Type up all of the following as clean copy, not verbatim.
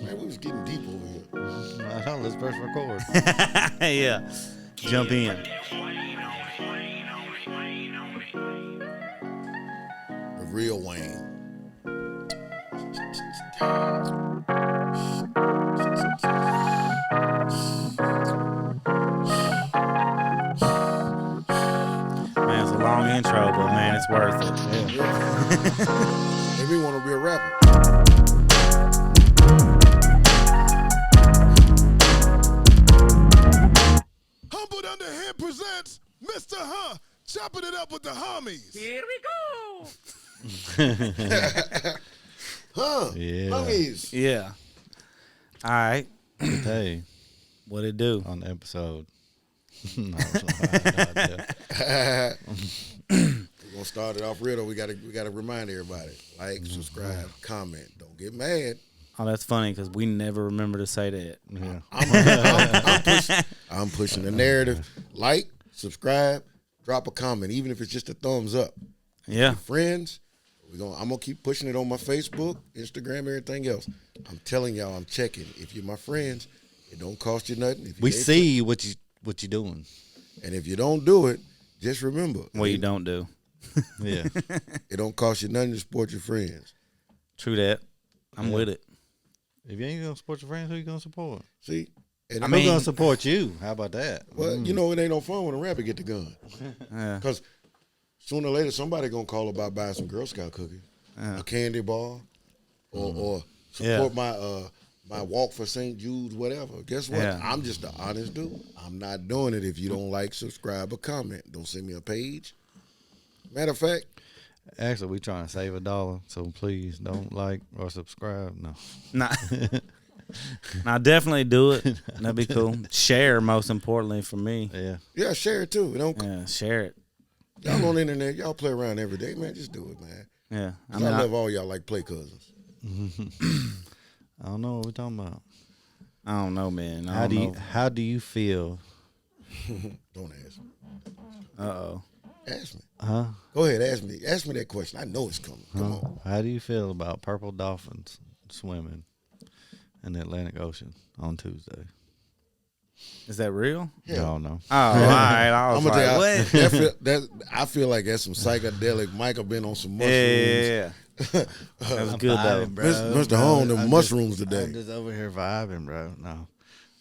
Man, we was getting deep over here. I know, let's press record. Yeah. Jump in. The real Wayne. Man, it's a long intro, but man, it's worth it. Made me want to be a rapper. Humbled Under Him presents Mr. Chopping It Up with the HuHmies. Here we go. Yeah. HuHmies. Yeah. All right. Hey, What it do? on the episode. No, We're gonna start it off real though. We gotta remind everybody. Like, subscribe, comment. Don't get mad. Oh, that's funny because we never remember to say that. yeah. I'm pushing the narrative. Like, subscribe, drop a comment, even if it's just a thumbs up. Yeah. Friends, I'm gonna keep pushing it on my Facebook, Instagram, everything else. I'm telling y'all, I'm checking. If you're my friends, it don't cost you nothing. If you We ain't- see what you doing. and if you don't do it, just remember, What you don't do. Yeah. it don't cost you nothing to support your friends. True that. I'm with it. If you ain't gonna support your friends, who you gonna support? See, and I Who's mean- gonna support you? How about that? well, you know, it ain't no fun when a rapper get the gun, Yeah. because sooner or later somebody gonna call about buying some Girl Scout cookies, a candy bar, or support my walk for St. Jude's, whatever. Guess what? Yeah. I'm just an honest dude. I'm not doing it. If you don't like, subscribe, or comment. Don't send me a page. Matter of fact, Actually, we trying to save $1, so please don't like or subscribe. No. Nah. Nah, definitely do it. That'd be cool. Share, most importantly for me. Yeah. yeah, share it too. Yeah, share it. Y'all on the internet, y'all play around every day, man. Just do it, man. Yeah. 'Cause I love all y'all like play cousins. I don't know what we're talking about. I don't know, man. How do you feel? Don't ask me. Uh-oh. Ask me. Huh? Go ahead, ask me. Ask me that question. I know it's coming. Come on. How do you feel about purple dolphins swimming in the Atlantic Ocean on Tuesday? Is that real? I don't know. Oh, all right. I I'm was gonna like, tell you, what? I feel like that's some psychedelic. Michael been on some mushrooms. Yeah. That was good, though. Vibing, bro. Mr. Hone, them mushrooms today. I'm just over here vibing, bro. No.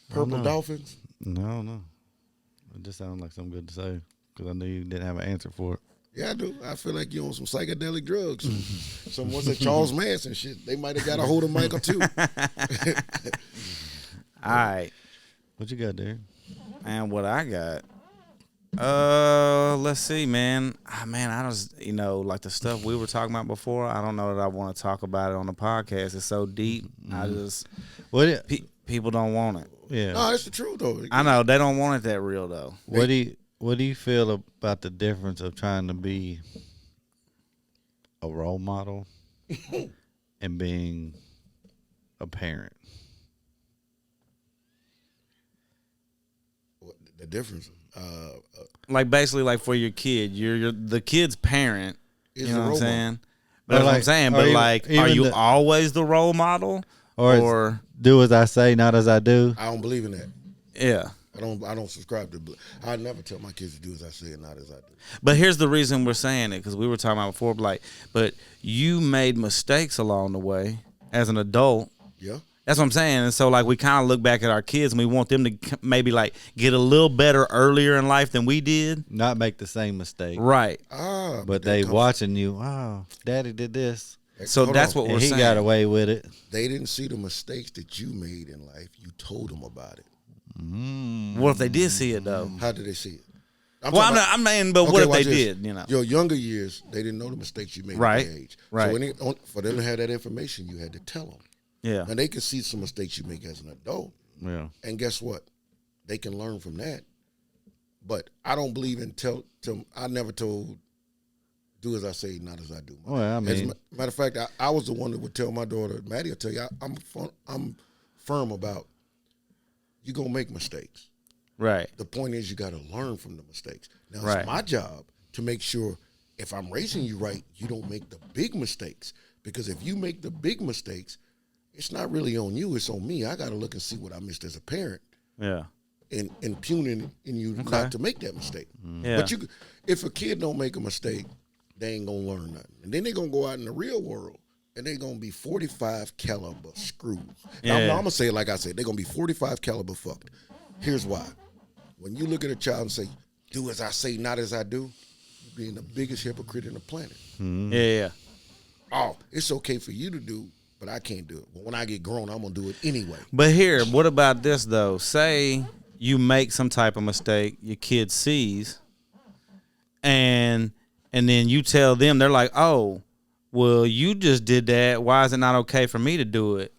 Purple dolphins. No. It just sounded like something good to say because I knew you didn't have an answer for it. Yeah, I do. I feel like you on some psychedelic drugs. Some what's that Charles Manson shit. They might have got a hold of Michael too. All right. What you got there? Man, what I got? Let's see, man. Man, I just, like the stuff we were talking about before, I don't know that I want to talk about it on the podcast. It's so deep. I just, people don't want it. Yeah. No, that's the truth though. I know. They don't want it that real, though. What do you feel about the difference of trying to be a role model and being a parent? The difference. Like, basically, like for your kid, you're the kid's parent. Is You the know what I'm role saying? But That's what I'm like- saying. or But, even- like, even are you the- always the role model? Or do as I say, not as I do? I don't believe in that. Yeah. I don't subscribe to. I never tell my kids to do as I say and not as I do. But here's the reason we're saying it, because we were talking about before, but you made mistakes along the way as an adult. Yeah. That's what I'm saying. And so, like, we kind of look back at our kids and we want them to maybe, like, get a little better earlier in life than we did. Not make the same mistake. Right. But they watching you. Oh, daddy did this. So Hold that's on. what we're And he saying. got away with it. They didn't see the mistakes that you made in life. You told them about it. What if they did see it, though? How did they see it? Well, talking I'm saying, but Okay, what if watch they this. did, Your younger years, they didn't know the mistakes you made Right, at their age. right. So for them to have that information, you had to tell them. Yeah. And they can see some mistakes you make as an adult. Yeah. And guess what? They can learn from that. But I don't believe in I never told, do as I say, not as I do. Well, I mean, Matter of fact, I was the one that would tell my daughter, Maddie will tell you, I'm firm about, you're going to make mistakes. Right. The point is you got to learn from the mistakes. Now, Right. it's my job to make sure if I'm raising you right, you don't make the big mistakes. Because if you make the big mistakes, it's not really on you. It's on me. I got to look and see what I missed as a parent. Yeah. And impugning in you not to make that mistake. Yeah. But if a kid don't make a mistake, they ain't going to learn nothing. And then they're going to go out in the real world, and they're going to be 45 caliber screws. Now, I'm going to say it like I said. They're going to be 45 caliber fucked. Here's why. When you look at a child and say, do as I say, not as I do, you're being the biggest hypocrite on the planet. Yeah. Oh, it's okay for you to do, but I can't do it. But when I get grown, I'm going to do it anyway. But here, what about this, though? Say you make some type of mistake, your kid sees, and then you tell them, they're like, oh, well, you just did that. Why is it not okay for me to do it?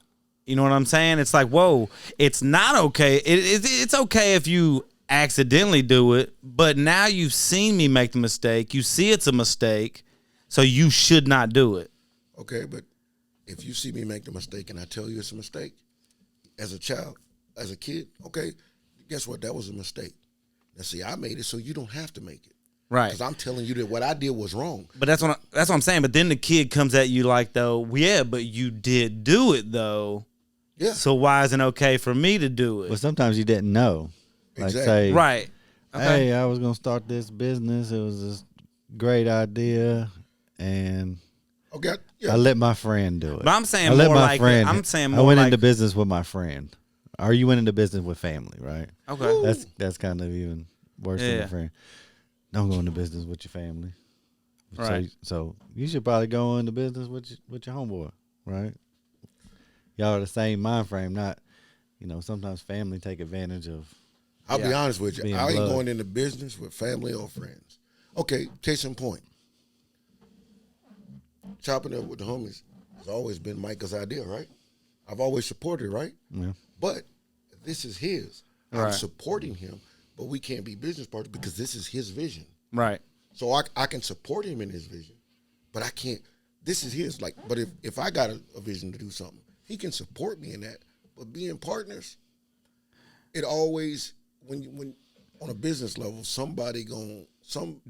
You know what I'm saying? It's like, whoa, it's not okay. It's okay if you accidentally do it, but now you've seen me make the mistake. You see it's a mistake, so you should not do it. Okay, but if you see me make the mistake and I tell you it's a mistake, as a child, as a kid, okay, guess what? That was a mistake. Now, see, I made it so you don't have to make it. Right. Because I'm telling you that what I did was wrong. But that's what I'm saying. But then the kid comes at you like, though, yeah, but you did do it, though. Yeah. So why isn't it okay for me to do it? Well, sometimes you didn't know. Like Exactly. say, Right. Okay. hey, I was going to start this business. It was this great idea, and Okay. Yeah. I let my friend do it. But I'm saying I let more my like friend. I'm saying I more went like into business with my friend. Or you went into business with family, right? okay. That's kind of even worse than Yeah. a friend. Don't go into business with your family. Right. So you should probably go into business with your homeboy, right? Y'all are the same mind frame. Not, sometimes family take advantage of. I'll be honest with you. Being I ain't blood. going into business with family or friends. Okay, case in point. Chopping It Up with the Homies has always been Micah's idea, right? I've always supported it, right? Yeah. But this is his. I'm Right. supporting him, but we can't be business partners because this is his vision. Right. So I can support him in his vision, but I can't. This is his. But if I got a vision to do something, he can support me in that. But being partners, it always when on a business level, somebody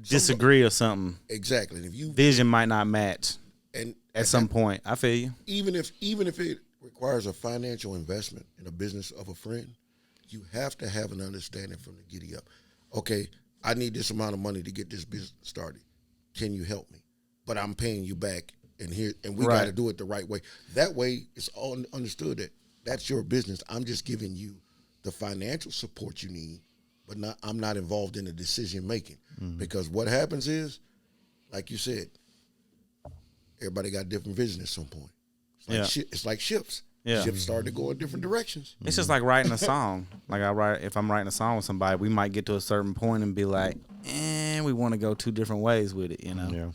Disagree or something. exactly. And if you Vision might not match and at some point. I feel you. even if it requires a financial investment in a business of a friend, you have to have an understanding from the giddy up. Okay, I need this amount of money to get this business started. Can you help me? But I'm paying you back, and we got to do it the right way. That way, it's all understood that that's your business. I'm just giving you the financial support you need, but I'm not involved in the decision making. Because what happens is, like you said, everybody got different vision at some point. It's like ships. Yeah. Ships start to go in different directions. It's just like writing a song. Like if I'm writing a song with somebody, we might get to a certain point and be like, we want to go two different ways with it, Yeah.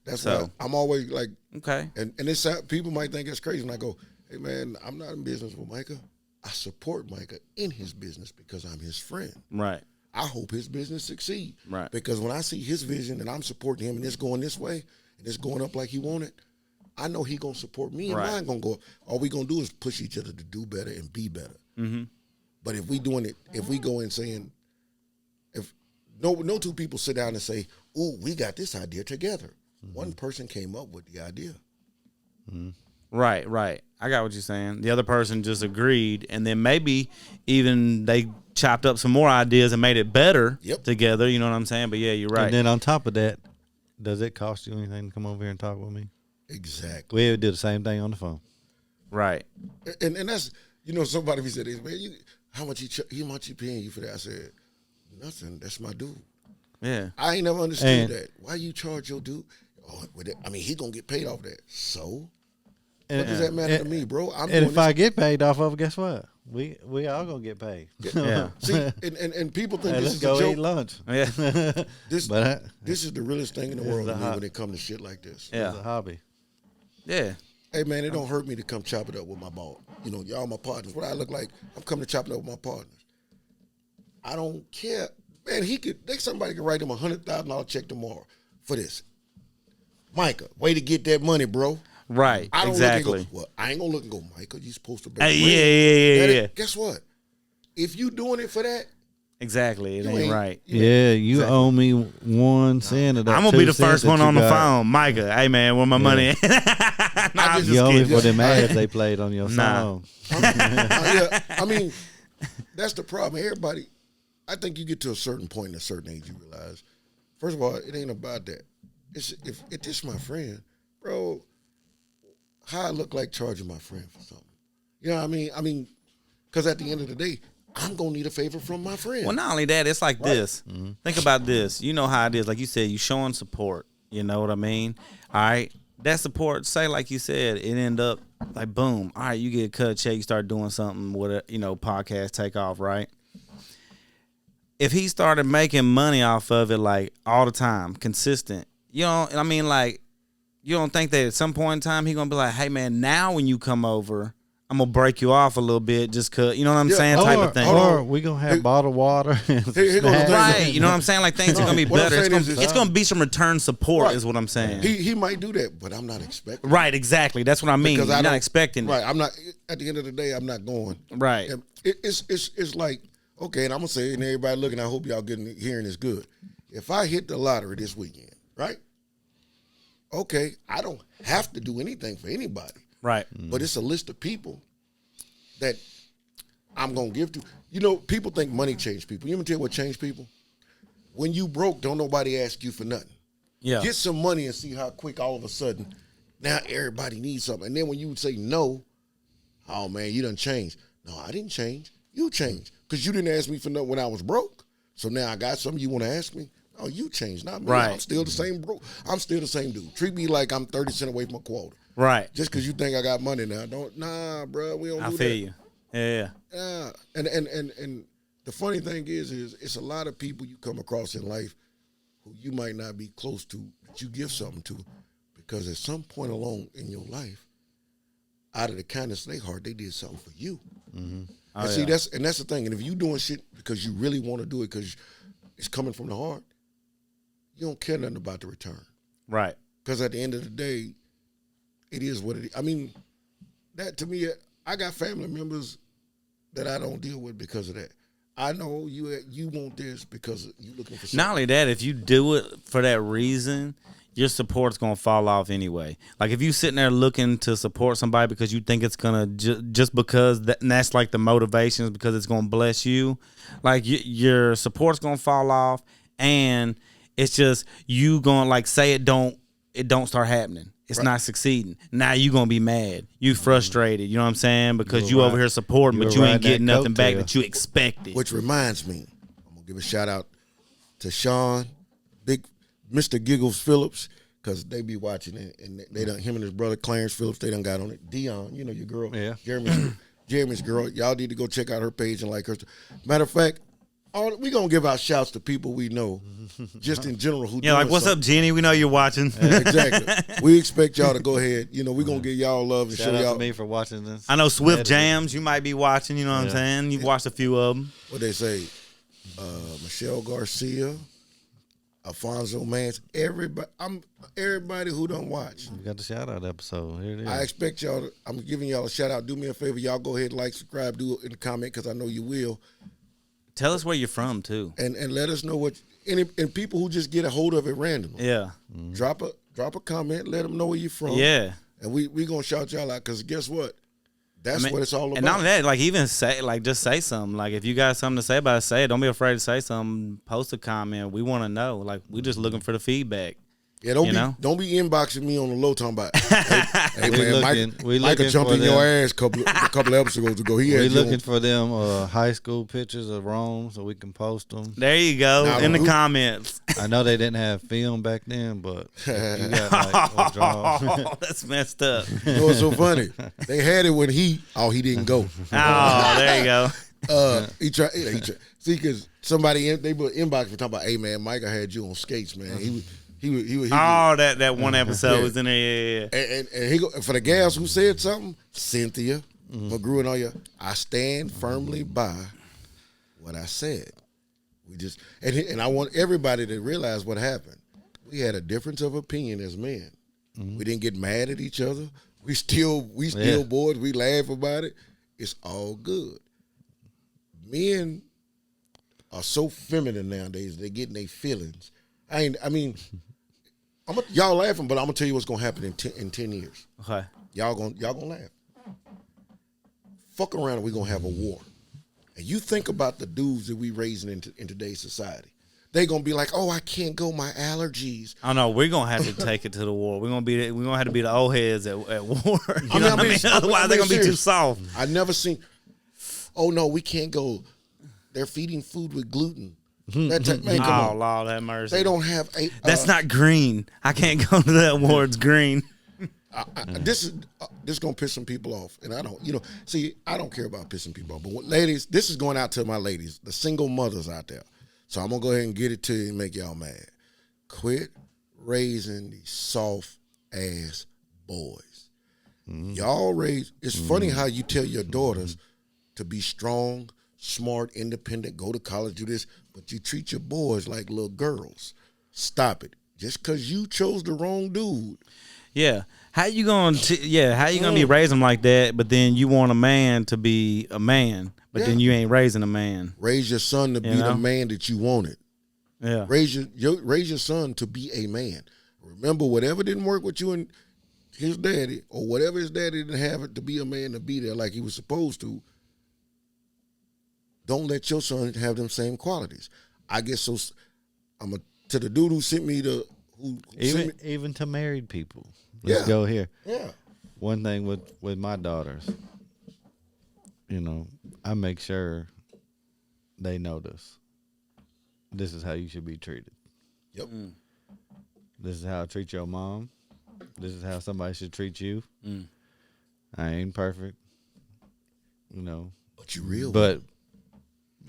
That's why I'm always like, Okay. and it's people might think it's crazy when I go, hey man, I'm not in business with Micah. I support Micah in his business because I'm his friend. Right. I hope his business succeed. Right. Because when I see his vision and I'm supporting him and it's going this way and it's going up like he wanted, I know he gonna support me and mine gonna go up. All we gonna do is push each other to do better and be better. Mm-hmm. But if we go in saying, if no two people sit down and say, "Ooh, we got this idea together." One person came up with the idea. Right. I got what you're saying. The other person just agreed, and then maybe even they chopped up some more ideas and made it better together. You know what I'm saying? But yeah, you're right. And then on top of that, does it cost you anything to come over here and talk with me? Exactly. We do the same thing on the phone. Right. And that's, somebody said, man, how much he paying you for that? I said, nothing. That's my dude. Yeah. I ain't never understood that. Why you charge your dude? Oh, he gonna get paid off that. So what does that matter to me, bro? And if I get paid off of it, guess what? We all gonna get paid. Yeah. See, and people think Hey, this let's is go a joke. eat lunch. Yeah. This is the realest thing in the world to me when it comes to shit like this. Yeah. It's a hobby. Yeah. Hey man, it don't hurt me to come chop it up with my boss. Y'all my partners. What I look like, I'm coming to chop it up with my partners. I don't care. Man, somebody could write him $100,000 check tomorrow for this. Micah, way to get that money, bro. Right. I don't exactly. look and go, I ain't gonna look and go, Micah, you supposed to be. Hey, yeah. Guess what? If you doing it for that, Exactly. It ain't right. Yeah, you owe me 1 cent of that. I'm gonna be the first one on the phone. Micah, hey man, where my money at? I You only for them ads they played on your song. yeah, I mean, that's the problem. Everybody, I think you get to a certain point, at a certain age, you realize, first of all, it ain't about that. It's if this my friend, bro, how I look like charging my friend for something. You know what I mean? I mean, because at the end of the day, I'm going to need a favor from my friend. Well, not only that, it's like this. Mm-hmm. Think about this. You know how it is. Like you said, you showing support. You know what I mean? All right. That support, say like you said, it end up like boom. All right, you get a cut check, you start doing something with a podcast take off, right? If he started making money off of it like all the time, consistent, you don't think that at some point in time he gonna be like, hey man, now when you come over, I'm gonna break you off a little bit just cause you know what I'm saying, type of thing. Or we gonna have bottled water. Right, you know what I'm saying? Like things are gonna be better. It's gonna be some return support, right. Is what I'm saying. He might do that, but I'm not expecting. Right, exactly. That's what I mean. You're not expecting. Right, I'm not. At the end of the day, I'm not going. Right. It's like, okay, and I'm gonna say, and everybody looking, I hope y'all hearing this good. If I hit the lottery this weekend, right? Okay, I don't have to do anything for anybody. Right. But it's a list of people that I'm going to give to. You know, people think money changed people. You want me to tell you what changed people? When you broke, don't nobody ask you for nothing. Yeah. Get some money and see how quick all of a sudden now everybody needs something. And then when you say no, oh, man, you done changed. No, I didn't change. You changed. Because you didn't ask me for nothing when I was broke. So now I got something you want to ask me. Oh, you changed, not me. Right. I'm still the same bro. I'm still the same dude. Treat me like I'm 30 cents away from a quota. Right. Just because you think I got money now, bro. We don't do that. I feel you. Yeah. Yeah. And the funny thing is it's a lot of people you come across in life who you might not be close to, but you give something to, because at some point along in your life, out of the kindness of their heart, they did something for you. Mm-hmm. And see, that's the thing. And if you doing shit because you really want to do it because it's coming from the heart, you don't care nothing about the return. Right. Because at the end of the day, it is what it is. I mean, that to me, I got family members that I don't deal with because of that. I know you want this because you looking for something. Not only that, if you do it for that reason, your support's going to fall off anyway. Like if you sitting there looking to support somebody because you think it's going to just because and that's like the motivation is because it's going to bless you, like your support's going to fall off, and it's just you going to like say it don't start happening. It's right. Not succeeding. Now you going to be mad. You frustrated. You know what I'm saying? Because you over here supporting, but you ain't getting nothing back that you expected. Which reminds me, I'm going to give a shout out to Sean, Big Mr. Giggles Phillips, because they be watching it, and they done, him and his brother Clarence Phillips, they done got on it. Dion, you know your girl. Yeah. Jeremy's girl. Y'all need to go check out her page and like her. Matter of fact, we gonna give out shouts to people we know, just in general. Who like what's up, Jenny? We know you're watching. Exactly. We expect y'all to go ahead. You know, we gonna give y'all love and shout show out y'all. To me for watching this. I know Swift Jams. You might be watching. You know what I'm saying? You've watched a few of them. What they say? Michelle Garcia, Alfonso Mance. Everybody who don't watch. We got the shout out episode. Here it is. I expect y'all. I'm giving y'all a shout out. Do me a favor, y'all go ahead, like, subscribe, do it in the comment because I know you will. Tell us where you're from too, and let us know what. And people who just get a hold of it randomly. Yeah. Mm-hmm. Drop a comment. Let them know where you're from. Yeah. And we gonna shout y'all out because guess what? That's what it's all about. And not only that, like even just say something. Like if you got something to say about it, say it. Don't be afraid to say something. Post a comment. We want to know. Like we just looking for the feedback. Yeah, don't be inboxing me on the low talking about. Hey man, Micah jumped in your ass a couple episodes ago. We looking for them high school pictures of Rome so we can post them. There you go in the comments. I know they didn't have film back then, but you got like that's messed up. You know what's so funny? They had it when he didn't go. Oh, there you go. He tried. See, because somebody they put inbox for talking about, hey man, Micah had you on skates, man. He that one episode was in there. Yeah. And he go, for the gals who said something, Cynthia, McGrew and all you, I stand firmly by what I said. We just and I want everybody to realize what happened. We had a difference of opinion as men. Mm-hmm. We didn't get mad at each other. We still boys. We laugh about it. It's all good. Men are so feminine nowadays. They're getting their feelings. I mean, Y'all laughing, but I'm gonna tell you what's gonna happen in 10 years. Okay. Y'all gonna laugh. Fuck around and we're gonna have a war. And you think about the dudes that we raising in today's society. They gonna be like, oh, I can't go, my allergies. I know we're gonna have to take it to the war. We're gonna have to be the old heads at war. You know what I mean? Otherwise, they're gonna be too soft. I never seen. Oh no, we can't go. They're feeding food with gluten. Man, come on. Lord have mercy. They don't have a. That's not green. I can't go to that war. It's green. This is gonna piss some people off, and I don't. See, I don't care about pissing people off. But ladies, this is going out to my ladies, the single mothers out there. So I'm gonna go ahead and get it to you and make y'all mad. Quit raising these soft ass boys. Y'all raise. It's funny how you tell your daughters to be strong, smart, independent, go to college, do this, but you treat your boys like little girls. Stop it. Just because you chose the wrong dude. Yeah. How you gonna be raising them like that? But then you want a man to be a man, but then you ain't raising a man. Raise your son to be the man that you wanted. Yeah. Raise your son to be a man. Remember, whatever didn't work with you and his daddy, or whatever his daddy didn't have it to be a man to be there like he was supposed to, don't let your son have them same qualities. I guess so. To the dude who sent me even to married people. Let's go here. Yeah. One thing with my daughters, I make sure they know this. This is how you should be treated. Yep. This is how I treat your mom. This is how somebody should treat you. I ain't perfect, But you real. But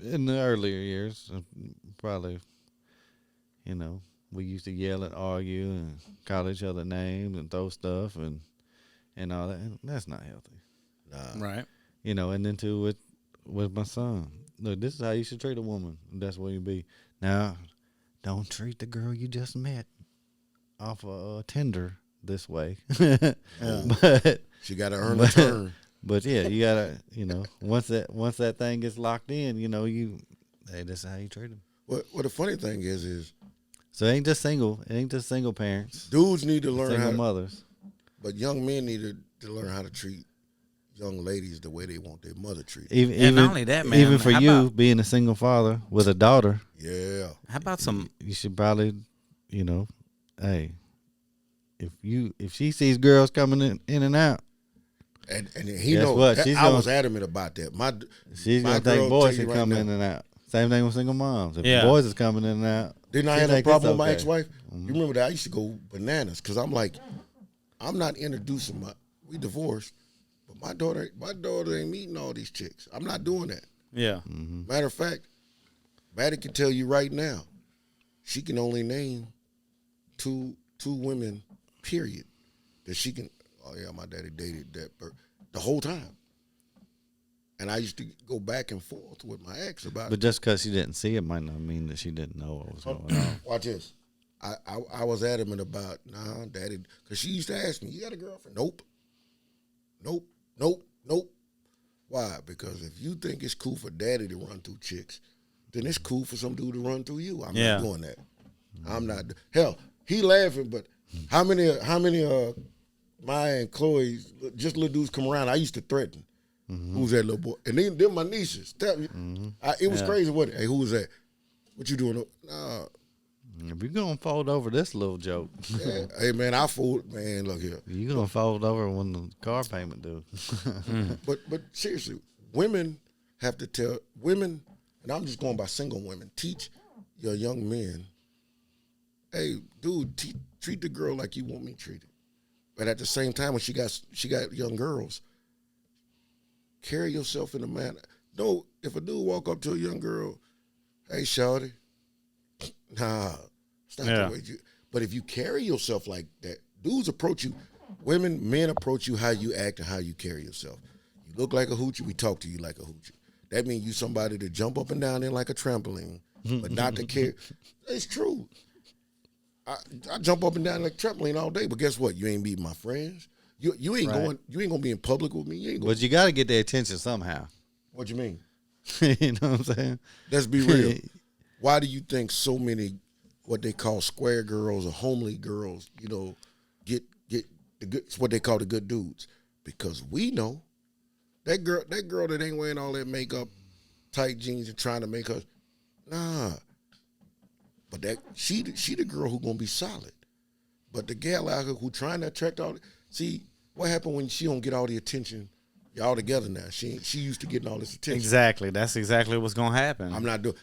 in the earlier years, probably, we used to yell and argue and call each other names and throw stuff and all that. And that's not healthy. Nah. Right. And then too with my son. Look, this is how you should treat a woman. That's where you be. Now, don't treat the girl you just met off of Tinder this way. But she got to earn a turn. But yeah, you gotta, once that thing gets locked in, hey, this is how you treat them. Well, the funny thing is so it ain't just single parents. Dudes need to learn single mothers. But young men need to learn how to treat young ladies the way they want their mother treated. Even not only that, man. Even for you being a single father with a daughter. Yeah. How about some? You should probably, hey, if she sees girls coming in and out. And he knows. I was adamant about that. She's gonna think boys should come in and out. Same thing with single moms. If boys is coming in and out. Didn't I have that problem with my ex-wife? You remember that? I used to go bananas because I'm like, I'm not introducing we divorced, but my daughter ain't meeting all these chicks. I'm not doing that. Yeah. Matter of fact, Maddie can tell you right now, she can only name two women, period, that she can. Oh yeah, my daddy dated that the whole time. And I used to go back and forth with my ex about it. But just because she didn't see it might not mean that she didn't know what was going on. Watch this. I was adamant about, nah, daddy, because she used to ask me, you got a girlfriend? Nope. Why? Because if you think it's cool for daddy to run through chicks, then it's cool for some dude to run through you. I'm not doing that. I'm not. Hell, he laughing, but how many Maya and Chloe, just little dudes come around, I used to threaten. Who's that little boy? And then my nieces. It was crazy. Hey, who was that? What you doing? Nah. If you're going to fold over this little joke. Yeah. Hey, man, I fold. Man, look here. You're going to fold over when the car payment due. But seriously, women have to tell women, and I'm just going by single women, teach your young men, hey, dude, treat the girl like you want me treated. But at the same time, when she got young girls, carry yourself in a manner. No, if a dude walk up to a young girl, hey, shawty, nah, it's not the way you. But if you carry yourself like that, dudes approach you, men approach you how you act and how you carry yourself. You look like a hoochie, we talk to you like a hoochie. That means you somebody to jump up and down there like a trampoline, but not to carry. It's true. I jump up and down like a trampoline all day, but guess what? You ain't meeting my friends. You ain't going. You ain't gonna be in public with me. You ain't going. But you got to get their attention somehow. What you mean? You know what I'm saying? Let's be real. Why do you think so many what they call square girls or homely girls, get the good, it's what they call the good dudes. Because we know that girl that ain't wearing all that makeup, tight jeans and trying to make her, nah. But that she the girl who gonna be solid. But the gal out here who trying to attract see what happened when she don't get all the attention. Y'all together now. She used to getting all this attention. Exactly. That's exactly what's gonna happen. I'm not doing.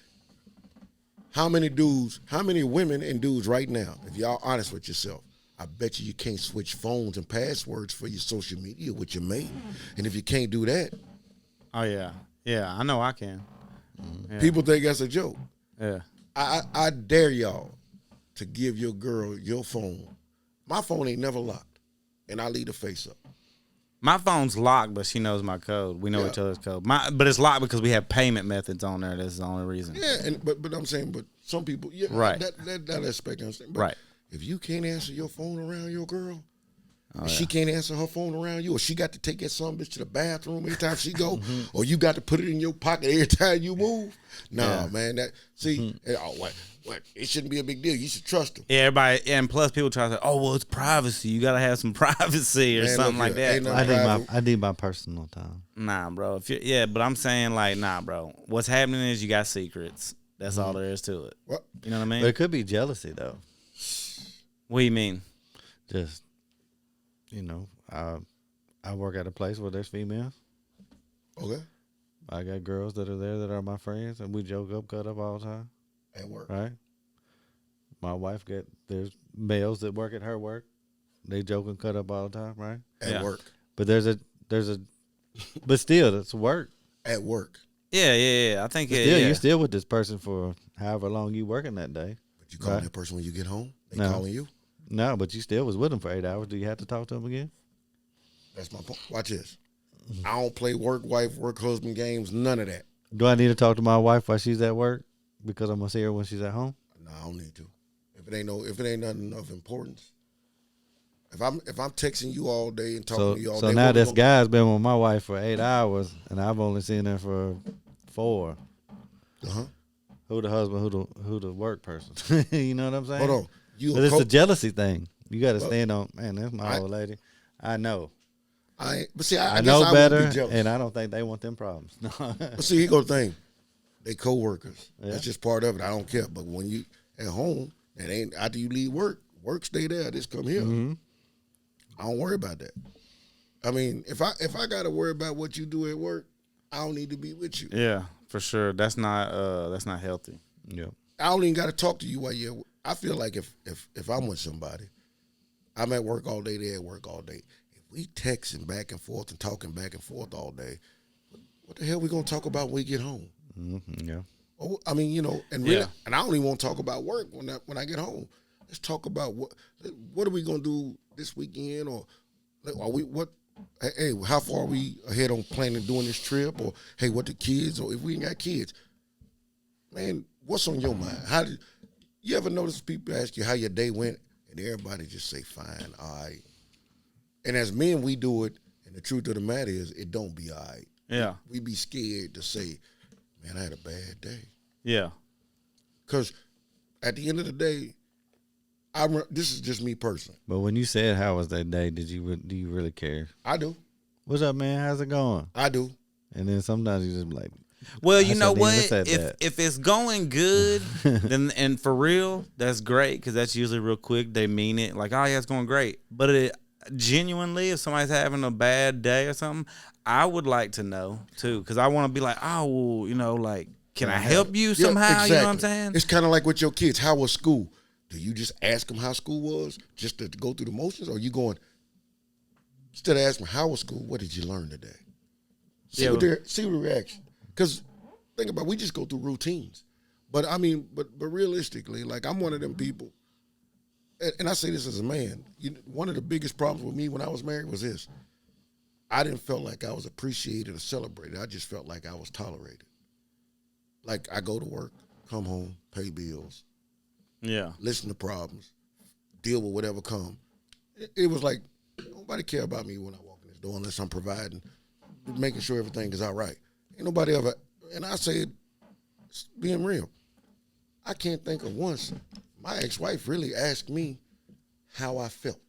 How many women and dudes right now, if y'all honest with yourself, I bet you can't switch phones and passwords for your social media with your mate. And if you can't do that, oh yeah, I know I can. Yeah. people think that's a joke. Yeah. I dare y'all to give your girl your phone. My phone ain't never locked, and I leave the face up. My phone's locked, but she knows my code. We know each other's code. But it's locked because we have payment methods on there. That's the only reason. Yeah, but I'm saying, but some people, right. That aspect I understand. But right. If you can't answer your phone around your girl, she can't answer her phone around you, or she got to take that son bitch to the bathroom every time she go, or you got to put it in your pocket every time you move. Nah, man, what? It shouldn't be a big deal. You should trust them. Yeah, everybody, and plus people try to say, oh, well, it's privacy. You got to have some privacy or something like that. I need my personal time. Nah, bro. But I'm saying like, nah, bro. What's happening is you got secrets. That's all there is to it. What? You know what I mean? But it could be jealousy though. What do you mean? Just, I work at a place where there's females. Okay. I got girls that are there that are my friends, and we joke up, cut up all the time. At work. Right? My wife there's males that work at her work. They joke and cut up all the time, right? At work. But but still, it's work. At work. Yeah. I think you're still with this person for however long you working that day. But you call that person when you get home? They calling you? No, but you still was with them for 8 hours. Do you have to talk to them again? That's my point. Watch this. I don't play work wife, work husband games, none of that. Do I need to talk to my wife while she's at work? Because I'm gonna see her when she's at home? No, I don't need to. If it ain't nothing of importance. If I'm texting you all day and talking to you all day. So now this guy's been with my wife for 8 hours and I've only seen her for 4. Uh-huh. Who the husband, who the work person? You know what I'm saying? Hold on. But it's a jealousy thing. You got to stand on. Man, that's my old lady. I know. I know better, and I don't think they want them problems. But see, here go the thing. They co-workers. Yeah. That's just part of it. I don't care. But when you at home, it ain't after you leave work stay there. Just come here. Mm-hmm. I don't worry about that. I mean, if I got to worry about what you do at work, I don't need to be with you. Yeah, for sure. That's not healthy. Yeah. I don't even got to talk to you while you're. I feel like if I'm with somebody, I'm at work all day, they at work all day. If we texting back and forth and talking back and forth all day, what the hell we gonna talk about when we get home? Mm-hmm, yeah. I mean, and really, and I don't even want to talk about work when I get home. Let's talk about what are we gonna do this weekend, or are we what? Hey, how far are we ahead on planning doing this trip, or hey, what the kids, or if we ain't got kids, man, what's on your mind? You ever notice people ask you how your day went, and everybody just say, fine, all right. And as men, we do it, and the truth of the matter is, it don't be all right. Yeah. We be scared to say, man, I had a bad day. Yeah. Because at the end of the day, this is just me personally. But when you said how was that day, do you really care? I do. What's up, man? How's it going? I do. And then sometimes you just be like, well, you know what? If it's going good, then and for real, that's great because that's usually real quick. They mean it, like, oh yeah, it's going great. But genuinely, if somebody's having a bad day or something, I would like to know too because I want to be like, oh, well, like, can I help you somehow? Yeah, exactly. You know what I'm saying? It's kind of like with your kids. How was school? Do you just ask them how school was just to go through the motions, or are you going instead of asking how was school? What did you learn today? See the reaction. Because think about it, we just go through routines. But I mean, but realistically, like I'm one of them people, and I say this as a man, one of the biggest problems with me when I was married was this. I didn't feel like I was appreciated or celebrated. I just felt like I was tolerated. Like I go to work, come home, pay bills, listen to problems, deal with whatever come. It was like nobody care about me when I walk in this door unless I'm providing, making sure everything is all right. Ain't nobody ever, and I say it being real, I can't think of once my ex-wife really asked me how I felt.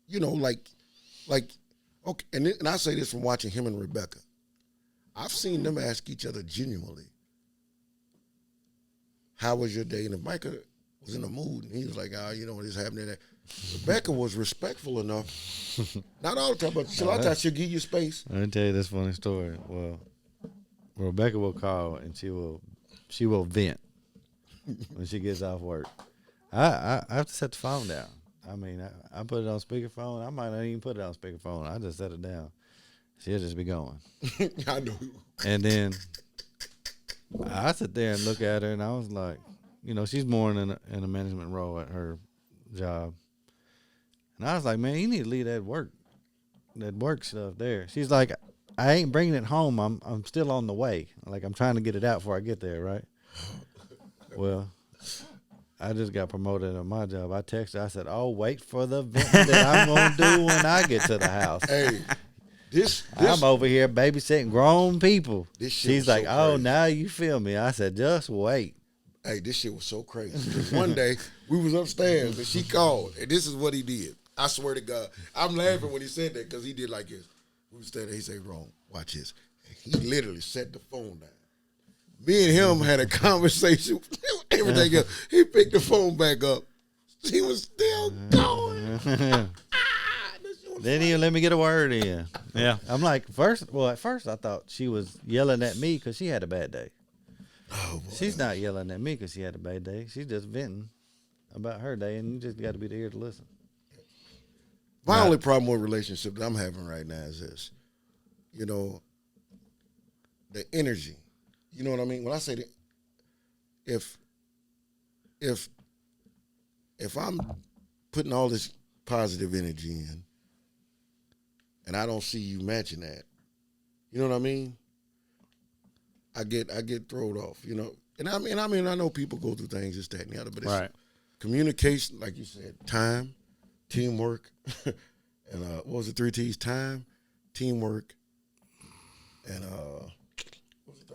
You know, like, okay, and I say this from watching him and Rebecca. I've seen them ask each other genuinely, how was your day? And if Micah was in a mood and he was like, you know what is happening there. Rebecca was respectful enough. Not all the time, but a lot of times she'll give you space. Let me tell you this funny story. Well, Rebecca will call and she will vent when she gets off work. I have to set the phone down. I mean, I put it on speakerphone. I might not even put it on speakerphone. I just set it down. She'll just be going. I know. And then I sit there and look at her, and I was like, you know, she's more in a management role at her job. And I was like, man, you need to leave that work stuff there. She's like, I ain't bringing it home. I'm still on the way. Like, I'm trying to get it out before I get there, right? Well, I just got promoted on my job. I texted. I said, "Oh, wait for the vent that I'm gonna do when I get to the house." Hey, this I'm over here babysitting grown people. This shit She's was like, so "Oh, crazy. now you feel me?" I said, "Just wait." Hey, this shit was so crazy. 'Cause one day we was upstairs and she called, and this is what he did. I swear to God, I'm laughing when he said that because he did like this. We was standing there. He said, "Wrong. Watch this." And he literally set the phone down. Me and him had a conversation. Everything else. He picked the phone back up. He was still going. Didn't even let me get a word in. Yeah. I'm like, at first I thought she was yelling at me because she had a bad day. Oh, boy. She's not yelling at me because she had a bad day. She's just venting about her day, and you just got to be there to listen. My only problem with relationship that I'm having right now is this. You know, the energy. You know what I mean? When I say that, if I'm putting all this positive energy in, and I don't see you matching that, you know what I mean? I get thrown off, you know. And I mean, I know people go through things, this, that, and the other, but it's Right. communication, like you said, time, teamwork, and what was the 3 T's? Time, teamwork, and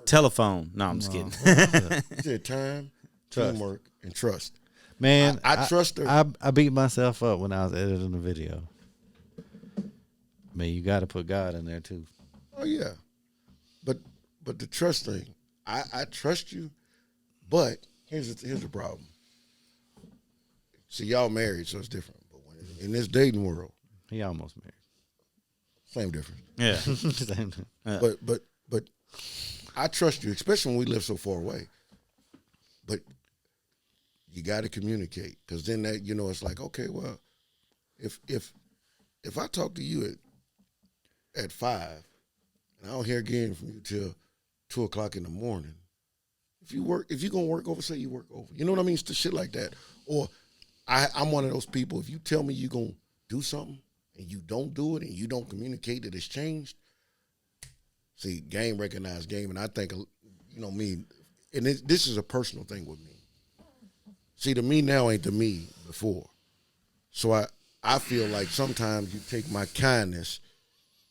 Telephone. No, I'm just kidding. you said time, Trust. teamwork, and trust. Man, I trust her. I beat myself up when I was editing the video. I mean, you got to put God in there too. Oh yeah, but the trust thing, I trust you, but here's the problem. See, y'all married, so it's different. But when in this dating world, He almost married. same difference. Yeah. Same thing. But I trust you, especially when we live so far away. But you got to communicate, because then that, you know, it's like, okay, well, if I talk to you at 5 and I don't hear again from you till 2:00 in the morning, if you're gonna work over, say you work over. You know what I mean? It's the shit like that. Or I'm one of those people, if you tell me you're gonna do something and you don't do it and you don't communicate that it's changed, see, game recognized game, and I think, you know, me, and this is a personal thing with me. See, the me now ain't the me before. So I feel like sometimes you take my kindness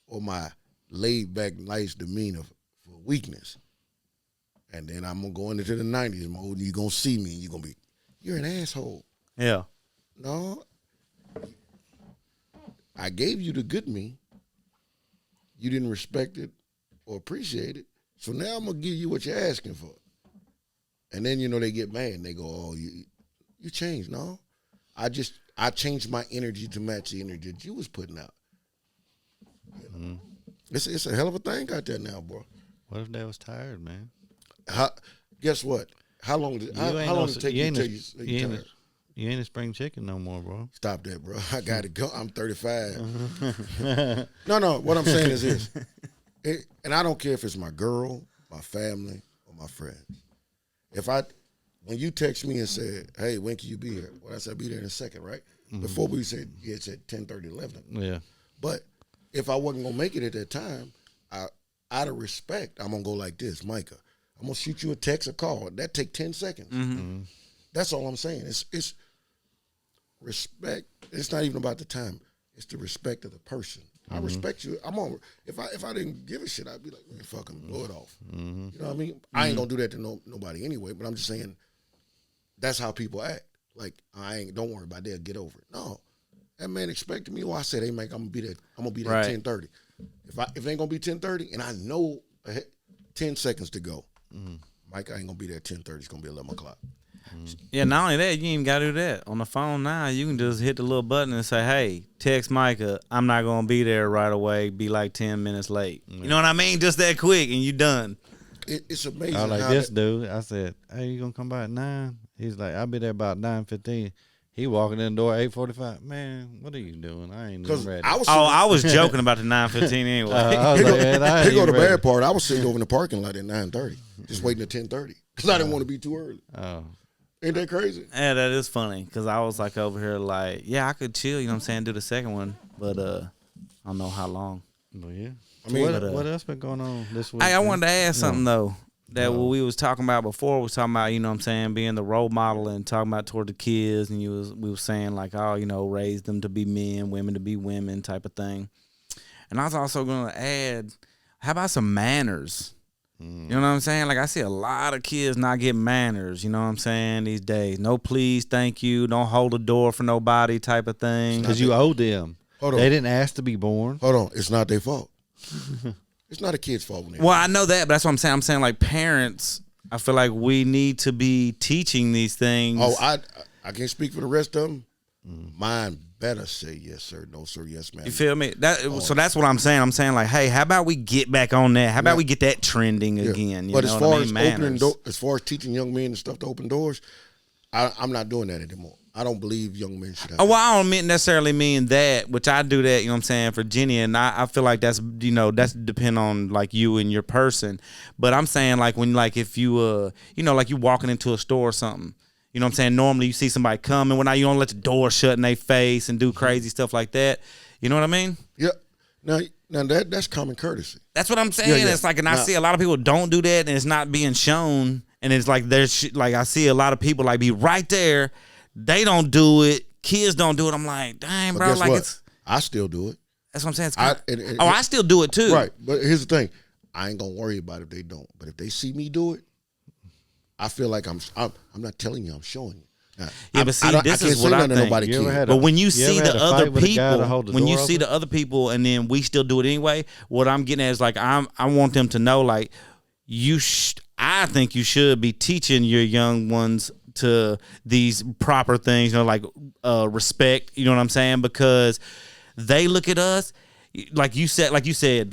or my laid-back, nice demeanor for weakness. And then I'm going to go into the 90s mode, and you're going to see me, and you're going to be, you're an asshole. Yeah. No. I gave you the good me. You didn't respect it or appreciate it. So now I'm going to give you what you're asking for. And then, you know, they get mad, and they go, oh, you changed. No. I changed my energy to match the energy that you was putting out. Mm-hmm. It's a hell of a thing out there now, bro. What if they was tired, man? Guess what? How long did it take you to tell you tired? You ain't a spring chicken no more, bro. Stop that, bro. I got to go. I'm 35. No. What I'm saying is this. And I don't care if it's my girl, my family, or my friends. When you text me and said, hey, when can you be here? Well, I said, I'll be there in a second, right? Mm-hmm. Before we said, yeah, it's at 10:30, 11. Yeah. But if I wasn't going to make it at that time, out of respect, I'm going to go like this, Micah. I'm going to shoot you a text or call. That take 10 seconds. Mm-hmm. That's all I'm saying. It's respect. It's not even about the time. It's the respect of the person. I respect you. If I didn't give a shit, I'd be like, man, fucking blow it off. You know what I mean? I ain't gonna do that to nobody anyway. But I'm just saying, that's how people act. Like don't worry about that. Get over it. No, that man expected me. Well, I said, hey, Mike, I'm gonna be there Right. at 10:30. If it ain't gonna be 10:30, and I know 10 seconds to go, Mike, I ain't gonna be there at 10:30. It's gonna be 11 o'clock. Yeah, not only that, you ain't even got to do that. On the phone now, you can just hit the little button and say, hey, text Micah, I'm not going to be there right away. Be like 10 minutes late. You know what I mean? Just that quick, and you done. It's amazing. I was like how this dude. I said, hey, you going to come by at 9? He's like, I'll be there about 9:15. He walking in the door at 8:45. Man, what are you doing? I ain't even ready. I was joking about the 9:15 anyway. I was like, man, I ain't Here go the even ready. bad part. I was sitting over in the parking lot at 9:30, just waiting at 10:30 because I didn't want to be too early. Oh. Ain't that crazy? Yeah, that is funny because I was like over here like, yeah, I could chill, you know what I'm saying, do the second one, but I don't know how long. Well, yeah. I mean, what else been going on this week? Hey, I man? wanted to ask something though that No. what we was talking about before was talking about, you know what I'm saying, being the role model and talking about toward the kids, and we was saying like, oh, you know, raise them to be men, women to be women type of thing. And I was also going to add, how about some manners? You know what I'm saying? Like, I see a lot of kids not get manners, you know what I'm saying, these days. No please, thank you, don't hold the door for nobody type of thing. Because you owe them. Hold on. They didn't ask to be born. Hold on. It's not their fault. It's not a kid's fault. When they Well, I know that, but that's what I'm saying. I'm saying, like, parents, I feel like we need to be teaching these things. Oh, I can't speak for the rest of them. Mine better say yes, sir. No, sir. Yes, ma'am. You feel me? So that's what I'm saying. I'm saying, like, hey, how about we get back on that? How about we get that trending again? You But know as what far I as mean? as far as teaching young men and stuff to open doors, I'm not doing that anymore. I don't believe young men should have. Oh, well, I don't necessarily mean that, which I do that, you know what I'm saying, for Jenny, and I feel like that's, you know, that's depend on, like, you and your person. But I'm saying, like, when, like, if you, you know, like you walking into a store or something, you know what I'm saying, normally you see somebody coming, when you don't let the door shut in their face and do crazy stuff like that. You know what I mean? Yeah. Now that's common courtesy. That's what I'm saying. Yeah. It's like, and I see a lot of people don't do that, and it's not being shown. And it's like like I see a lot of people like be right there. They don't do it. Kids don't do it. I'm like, dang, But bro. guess Like what? I still do it. that's what I'm saying. I I still do it too. Right. But here's the thing. I ain't gonna worry about it if they don't. But if they see me do it, I feel like I'm not telling you. I'm showing you. Now, Yeah, but see, this I can't is say what I nothing to think. nobody You ever kid. had But when you see ever had the a fight other with a guy to people, hold the when door you see open? the other people, and then we still do it anyway, what I'm getting at is like I want them to know, like, I think you should be teaching your young ones to these proper things, you know, like respect, you know what I'm saying? Because they look at us, like you said,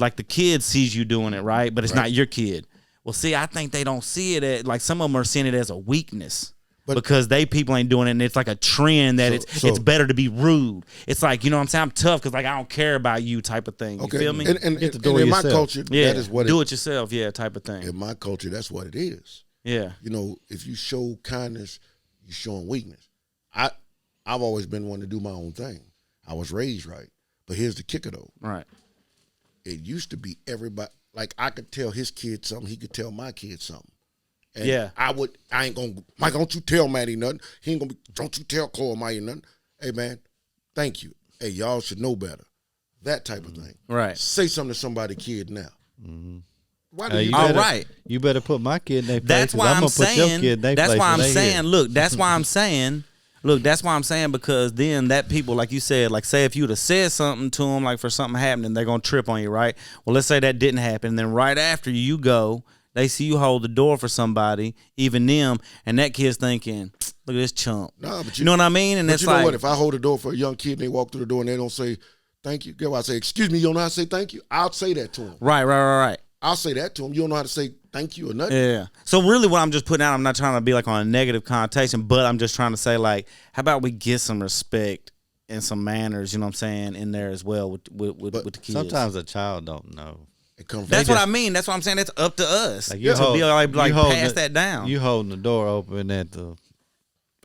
like the kid sees you doing it, right? But it's not your kid. Well, see, I think they don't see it at, like, some of them are seeing it as a weakness. Because people ain't doing it, and it's like a trend that it's better to be rude. It's like, you know what I'm saying, I'm tough because, like, I don't care about you type of thing. You feel me? And in my culture, Yeah, that is what do it yourself, yeah, type of thing. In my culture, that's what it is. Yeah. You know, if you show kindness, you're showing weakness. I've always been one to do my own thing. I was raised right. But here's the kicker, though. Right. It used to be everybody, like, I could tell his kid something, he could tell my kid something. And Yeah. I ain't gonna, Mike, don't you tell Maddie nothing. He ain't gonna be, don't you tell Chloe Maya nothing. Hey, man, thank you. Hey, y'all should know better. That type of thing. Right. Say something to somebody's kid now. Why do Hey, you you All better- right. You better put my kid in their place. That's 'cause why I'm gonna put your saying. kid in their That's place why when I'm they saying. here. Look, that's why I'm saying. Look, that's why I'm saying, because then that people, like you said, like, say if you'd have said something to them, like, for something happening, they're gonna trip on you, right? Well, let's say that didn't happen, then right after you go, they see you hold the door for somebody, even them, and that kid's thinking, look at this chump. Nah, but you know what I mean? And But it's you know like, what? If I hold the door for a young kid and they walk through the door and they don't say thank you, get what I say? Excuse me, you don't know how to say thank you? I'll say that to them. right. I'll say that to them. You don't know how to say thank you or nothing. Yeah. So really what I'm just putting out, I'm not trying to be like on a negative connotation, but I'm just trying to say, like, how about we get some respect and some manners, you know what I'm saying, in there as well with the kids. Sometimes a child don't know. It comes from That's what I mean. That's what I'm saying. That's up to us Like, to be like you holding pass it- that down. You holding the door open at the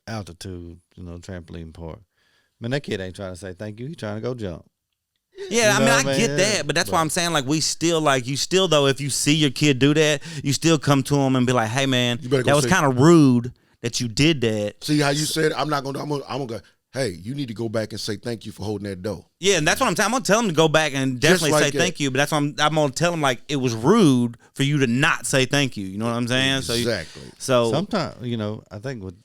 altitude, trampoline park. Man, that kid ain't trying to say thank you. He trying to go jump. Yeah, I You mean, know I what I get mean? that, but that's why I'm saying, like, we still, like, you still, though, if you see your kid do that, you still come to him and be like, hey, man, You better go that was say- kind of rude that you did that. See how you said, I'm gonna go, hey, you need to go back and say thank you for holding that door. Yeah, and that's what I'm saying. I'm going to tell him to go back and definitely like say it. thank you, but that's what I'm going to tell him, like, it was rude for you to not say thank you. You know what I'm saying? Exactly. So Sometimes, I think with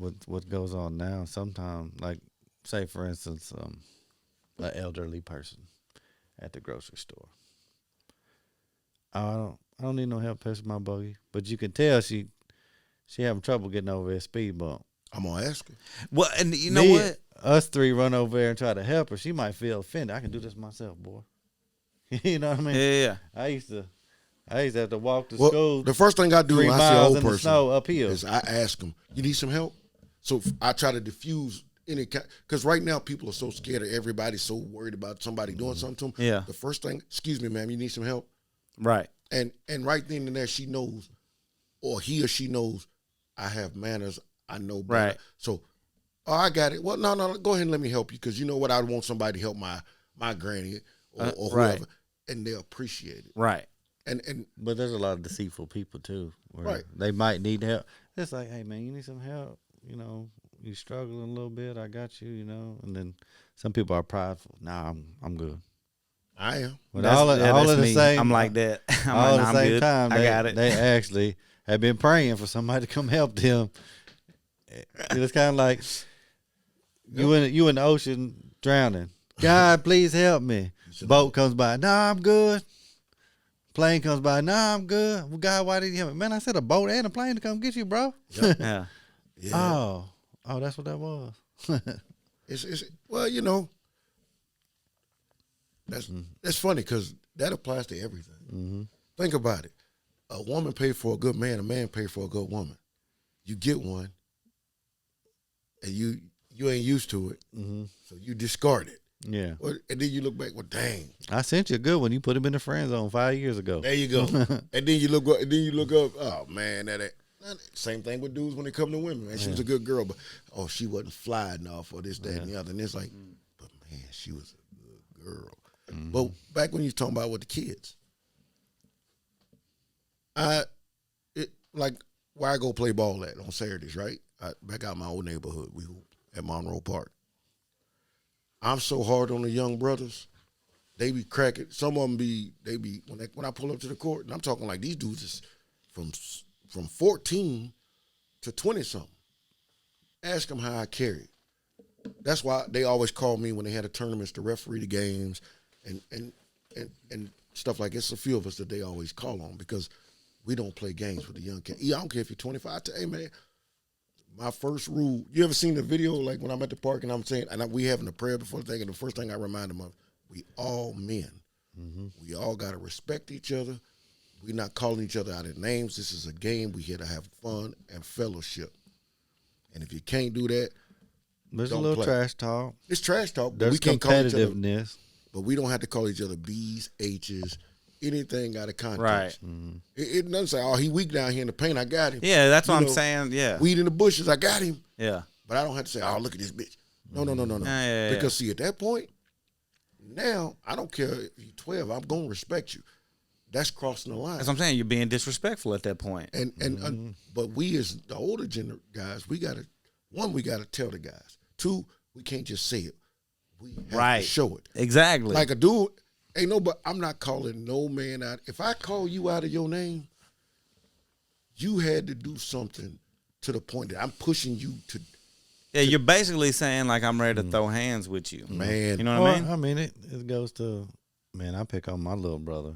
what goes on now. Sometimes, like say for instance, an elderly person at the grocery store. I don't need no help pushing my buggy, but you can tell she having trouble getting over that speed bump. I'm gonna ask her. Well, and you know Me, what? Us three run over there and try to help her. She might feel offended. I can do this myself, boy. You know what I mean? Yeah. I used to have to walk to Well, school. the first thing I do 3 when I see an miles old in the person snow uphill. is I ask them, "You need some help?" So I try to diffuse any because right now people are so scared of everybody, so worried about somebody doing something to them. Yeah. The first thing, "Excuse me, ma'am, you need some help?" Right. And right then and there, she knows, or he or she knows, I have manners. I know better. Right. So, oh, I got it. Well, no, go ahead and let me help you because you know what? I want somebody to help my granny or whoever, right. and they appreciate it. Right. And But there's a lot of deceitful people too, where Right. they might need help. It's like, hey man, you need some help. You know, you struggling a little bit. I got you. You know, and then some people are prideful. Nah, I'm good. I am. But That's- all yeah, at that's the me. same, I'm like that. I'm all like, at nah, the I'm same good. time, I got it. They actually have been praying for somebody to come help them. It's kind of like you in the ocean drowning. God, please help me. Boat comes by. Nah, I'm good. Plane comes by. Nah, I'm good. Well, God, why did you help me? Man, I said a boat and a plane to come get you, bro. Yeah. Yeah. Oh, that's what that was. It's well, you know, that's funny because that applies to everything. Mm-hmm. Think about it. A woman paid for a good man. A man paid for a good woman. You get one, and you ain't used to it, Mm-hmm. so you discard it. Yeah. And then you look back, well, dang, I sent you a good one. You put him in the friend zone 5 years ago. there you go. And then you look up, oh man, that ain't. Same thing with dudes when they come to women. Man, she was a good girl, but she wasn't fly enough, or this, that, and the other. And it's like, but man, she was a good girl. Mm-hmm. But back when you talking about with the kids, like where I go play ball at on Saturdays, right? Back out in my old neighborhood, we hoop at Monroe Park. I'm so hard on the young brothers. They be cracking. Some of them when I pull up to the court, and I'm talking like these dudes is from 14 to 20 something. Ask them how I carry. That's why they always call me when they had a tournaments to referee the games and stuff like it's a few of us that they always call on because we don't play games with the young kids. I don't care if you're 25. I tell you, hey man, my first rule. You ever seen the video like when I'm at the park and I'm saying, we having a prayer before the thing, and the first thing I remind them of, we all men. Mm-hmm. We all got to respect each other. We're not calling each other out of names. This is a game. We're here to have fun and fellowship. And if you can't do that, There's a don't little play. trash talk. It's trash talk. But There's we can't call each other. competitiveness. But we don't have to call each other B's, H's, anything out of context. Right. Mm-hmm. It doesn't say, he weak down here in the paint. I got him. Yeah, that's what You I'm know, saying. Yeah. Weed in the bushes. I got him. Yeah. But I don't have to say, look at this bitch. No. Yeah. Because see, at that point, now I don't care if you're 12. I'm gonna respect you. That's crossing the line. That's what I'm saying. You're being disrespectful at that point. And but we as the older guys, we gotta tell the guys. 2, we can't just say it. We have to show it. Exactly. Like a dude, but I'm not calling no man out. If I call you out of your name, you had to do something to the point that I'm pushing you to. Yeah, you're basically saying like I'm ready to throw hands with you, Man. You know what I mean? I mean, it goes to, man, I pick on my little brother,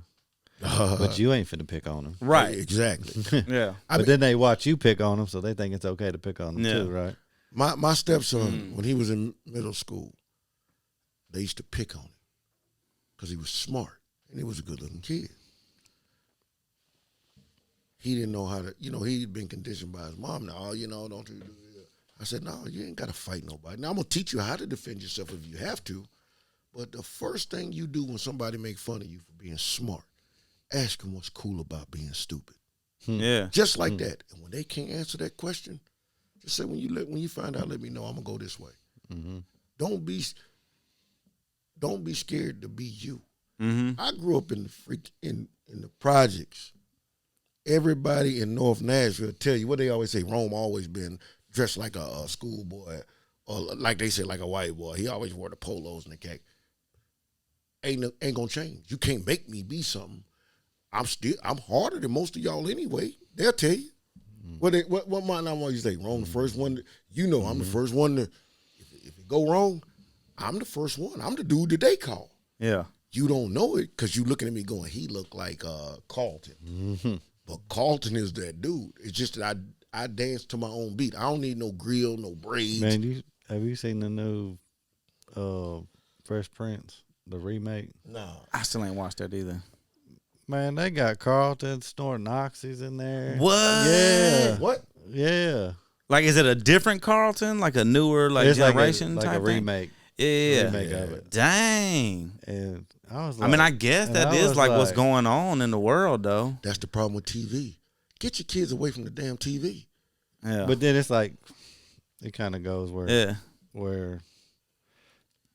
but you ain't finna pick on him. Right. Exactly. Yeah. But then they watch you pick on them, so they think it's okay to pick on them Yeah. too, right? My stepson, when he was in middle school, they used to pick on him because he was smart and he was a good-looking kid. He didn't know how to, he'd been conditioned by his mom. Now, don't you do that? I said, no, you ain't got to fight nobody. Now, I'm going to teach you how to defend yourself if you have to. But the first thing you do when somebody make fun of you for being smart, ask them what's cool about being stupid. Yeah. Just like that. And when they can't answer that question, just say, when you find out, let me know. I'm going to go this way. Mm-hmm. Don't be scared to be you. Mm-hmm. I grew up in the projects. Everybody in North Nashville tell you what they always say. Rome always been dressed like a schoolboy, or like they say, like a white boy. He always wore the polos and the khaki. Ain't gonna change. You can't make me be something. I'm harder than most of y'all anyway. They'll tell you. What my mom always say? Wrong, the first one. You know, I'm the first one to. If it go wrong, I'm the first one. I'm the dude that they call. Yeah. You don't know it because you looking at me going, he look like Carlton. But Carlton is that dude. It's just that I dance to my own beat. I don't need no grill, no braids. Man, have you seen the new Fresh Prince, the remake? No. I still ain't watched that either. Man, they got Carlton snorting oxys in there. What? Yeah. What? Yeah. Like, is it a different Carlton? Like a newer, like, It's generation like type a thing? remake. Yeah. Remake of it. Dang. And I was I mean, I guess and that I is was like what's going on in the world, though. That's the problem with TV. Get your kids away from the damn TV. Yeah. But then it's like, it kind of goes where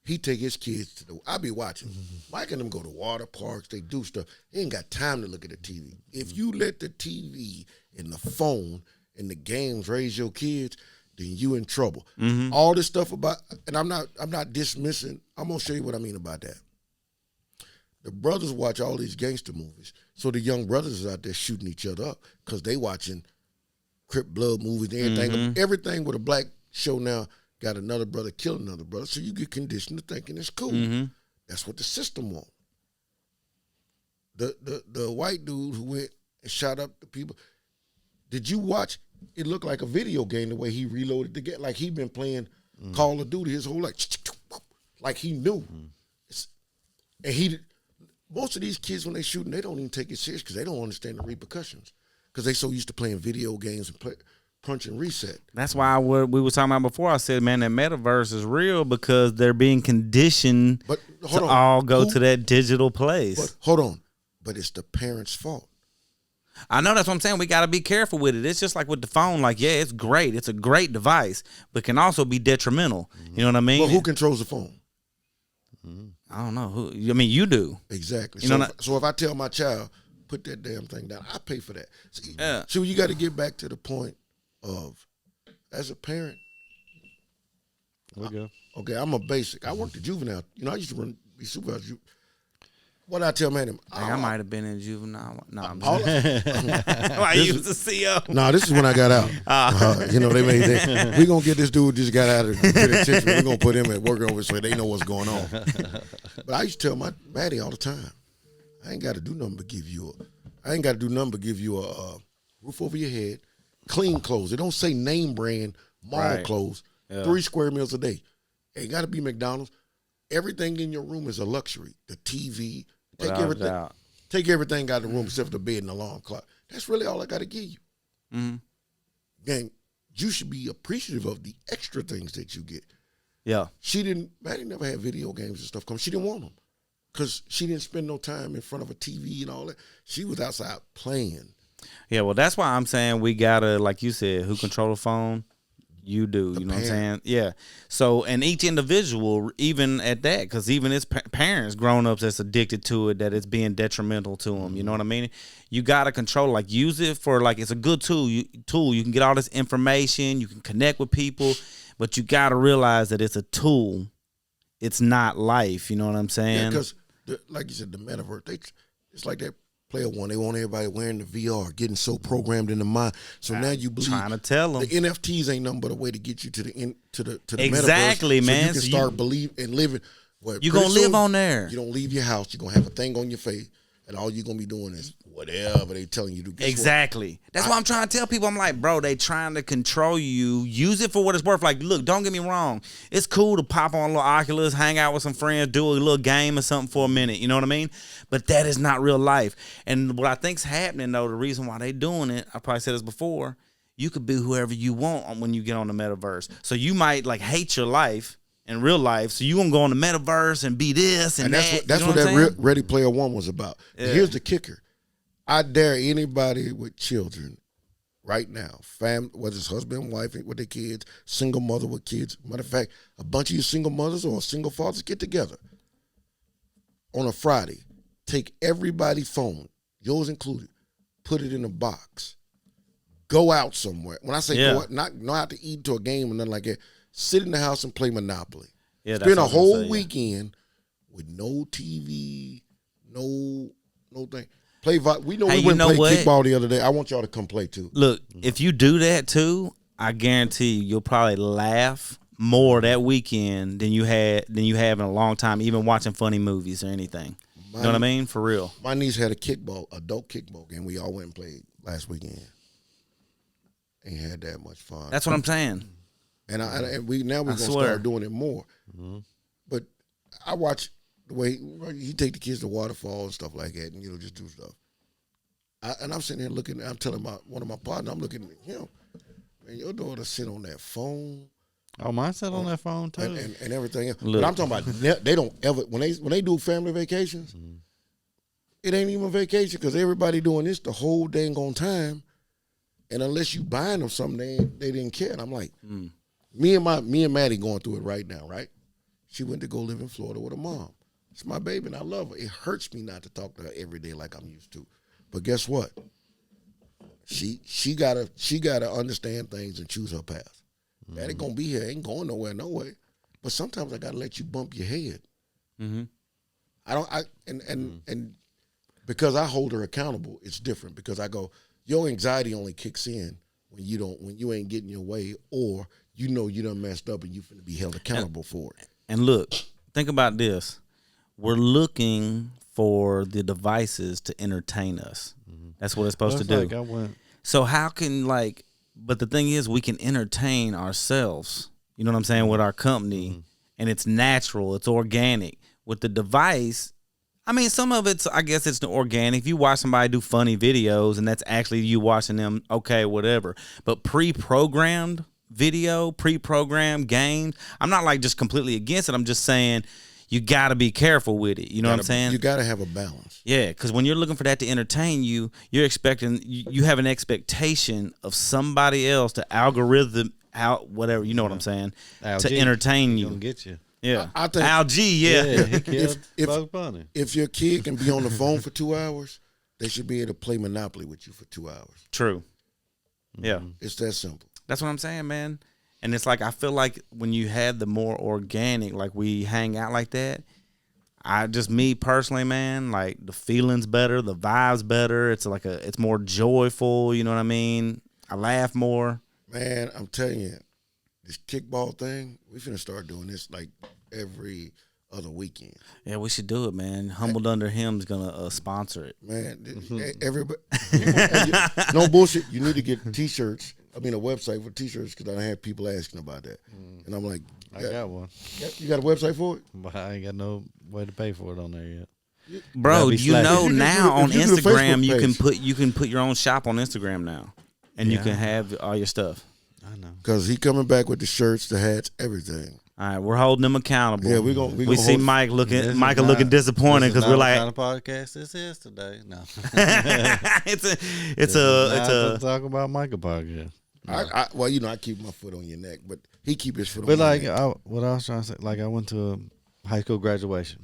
He take his kids to the. I be watching. Mike and them go to water parks. They do stuff. They ain't got time to look at the TV. If you let the TV and the phone and the games raise your kids, then you in trouble. All this stuff about, and I'm not dismissing. I'm gonna show you what I mean about that. The brothers watch all these gangster movies, so the young brothers is out there shooting each other up because they watching Crip blood movies and everything. Everything with a black show now got another brother kill another brother, so you get conditioned to thinking it's cool. That's what the system wants. The white dude who went and shot up the people. Did you watch? It looked like a video game the way he reloaded the game, like he been playing Call of Duty his whole life, like he knew. And most of these kids when they shooting, they don't even take it serious because they don't understand the repercussions because they so used to playing video games and punch and reset. That's why we were talking about before. I said, man, that metaverse is real because they're being conditioned to all go to that digital place. But hold on. But it's the parents' fault. I know, that's what I'm saying. We got to be careful with it. It's just like with the phone. Like, yeah, it's great. It's a great device, but can also be detrimental. You know what I mean? Well, who controls the phone? I don't know. Who? I mean, you do. Exactly. You So, know so if I tell my child, put that damn thing down, I pay for that. See, Yeah. So you got to get back to the point of, as a parent, we go. okay, I'm a basic. I worked at juvenile. You know, I used to be supervisor. What I tell man, I might have been in juvenile. No, I'm all, I used to see no, this is when I got out. You know, they made that. We're going to get this dude just got out of the penitentiary. We're going to put him at work over so they know what's going on. But I used to tell my Maddie all the time, I ain't got to do nothing but give you a roof over your head, clean clothes. It don't say name brand mall clothes, 3 square meals a day. Ain't got to be McDonald's. Everything in your room is a luxury. The TV, take everything out of the room except the bed and the alarm clock. That's really all I got to give you. Gang, you should be appreciative of the extra things that you get. Yeah. Maddie never had video games and stuff come. She didn't want them because she didn't spend no time in front of a TV and all that. She was outside playing. Yeah, well, that's why I'm saying we got to, like you said, who control the phone? You do. You know what I'm saying? Yeah. So, and each individual, even at that, because even his parents, grown-ups that's addicted to it, that it's being detrimental to them. You know what I mean? You got to control, like, use it for, like, it's a good tool. You can get all this information. You can connect with people. But you got to realize that it's a tool. It's not life. You know what I'm saying? Yeah, because, like you said, the metaverse, it's like that Player One. They want everybody wearing the VR, getting so programmed in the mind. So now you believe. Trying to tell them. The NFTs ain't nothing but a way to get you to the exactly, metaverse. man. So you can start believing and living. Well, you're going to live on there. You don't leave your house. You're going to have a thing on your face, and all you're going to be doing is whatever they telling you to do. Exactly. That's why I'm trying to tell people. I'm like, bro, they trying to control you. Use it for what it's worth. Like, look, don't get me wrong. It's cool to pop on a little Oculus, hang out with some friends, do a little game or something for a minute. You know what I mean? But that is not real life. And what I think's happening, though, the reason why they doing it, I probably said this before, you could be whoever you want when you get on the metaverse. So you might, like, hate your life in real life, so you gonna go on the metaverse and be this and that. That's what that Ready Player One was about. Yeah. Here's the kicker. I dare anybody with children right now, whether it's husband, wife with their kids, single mother with kids. Matter of fact, a bunch of you single mothers or single fathers get together on a Friday. Take everybody's phone, yours included, put it in a box. Go out somewhere. When I say go out, not out to eat to a game or nothing like that. Sit in the house and play Monopoly. Yeah, spend a whole weekend with no TV, no thing. We know Hey, we you went know and played what? kickball the other day. I want y'all to come play too. Look, if you do that too, I guarantee you'll probably laugh more that weekend than you have in a long time, even watching funny movies or anything. You know what I mean? For real. My niece had a adult kickball game. We all went and played last weekend. Ain't had that much fun. That's what I'm saying. And we're gonna start doing it more. But I watch the way he take the kids to waterfall and stuff like that, and just do stuff. And I'm sitting there looking. I'm telling one of my partners, I'm looking at him. Man, your daughter sit on that phone. Oh, mine sit on that phone too, and everything else. Look. But I'm talking about they don't ever when they do family vacations. It ain't even a vacation because everybody doing this the whole dang on time. And unless you buying them something, they didn't care. And I'm like, me and Maddie going through it right now, right? She went to go live in Florida with her mom. It's my baby, and I love her. It hurts me not to talk to her every day like I'm used to. But guess what? She gotta understand things and choose her path. Maddie gonna be here, ain't going nowhere, no way. But sometimes I gotta let you bump your head. And because I hold her accountable, it's different because I go, your anxiety only kicks in when you ain't getting your way, or you done messed up and you finna be held accountable for it. And look, think about this. We're looking for the devices to entertain us. That's what it's supposed to do. So how can but the thing is we can entertain ourselves, you know what I'm saying, with our company, and it's natural, it's organic. With the device, I mean, some of it's, I guess it's organic. If you watch somebody do funny videos and that's actually you watching them, okay, whatever. But pre-programmed video, pre-programmed games, I'm not just completely against it. I'm just saying you got to be careful with it. You know what I'm saying? You got to have a balance. Yeah, because when you're looking for that to entertain you, you're expecting, you have an expectation of somebody else to algorithm out, whatever, you know what I'm saying, to entertain you. Gonna get you. Yeah, I think Algae. Yeah, he killed Bugs Bunny. If your kid can be on the phone for 2 hours, they should be able to play Monopoly with you for 2 hours. True. Yeah, it's that simple. That's what I'm saying, man. And it's I feel like when you have the more organic, we hang out like that, me personally, man, the feeling's better, the vibe's better. It's it's more joyful. You know what I mean? I laugh more. Man, I'm telling you, this kickball thing, we finna start doing this every other weekend. Yeah, we should do it, man. Humbled Under Him's gonna sponsor it. Man, everybody, no bullshit. You need to get T-shirts. I mean, a website for T-shirts because I had people asking about that, and I'm like, I got one. You got a website for it? But I ain't got no way to pay for it on there yet. Bro, now on Instagram you can put your own shop on Instagram now, and you can have all your stuff. I know. Because he coming back with the shirts, the hats, everything. All right, we're holding them accountable. Yeah, we see Mike looking disappointed because we're like, what kind of podcast this is today. No, it's a talk about Michael podcast. No. I keep my foot on your neck, but he keep his foot on my neck. But what I was trying to say, I went to a high school graduation.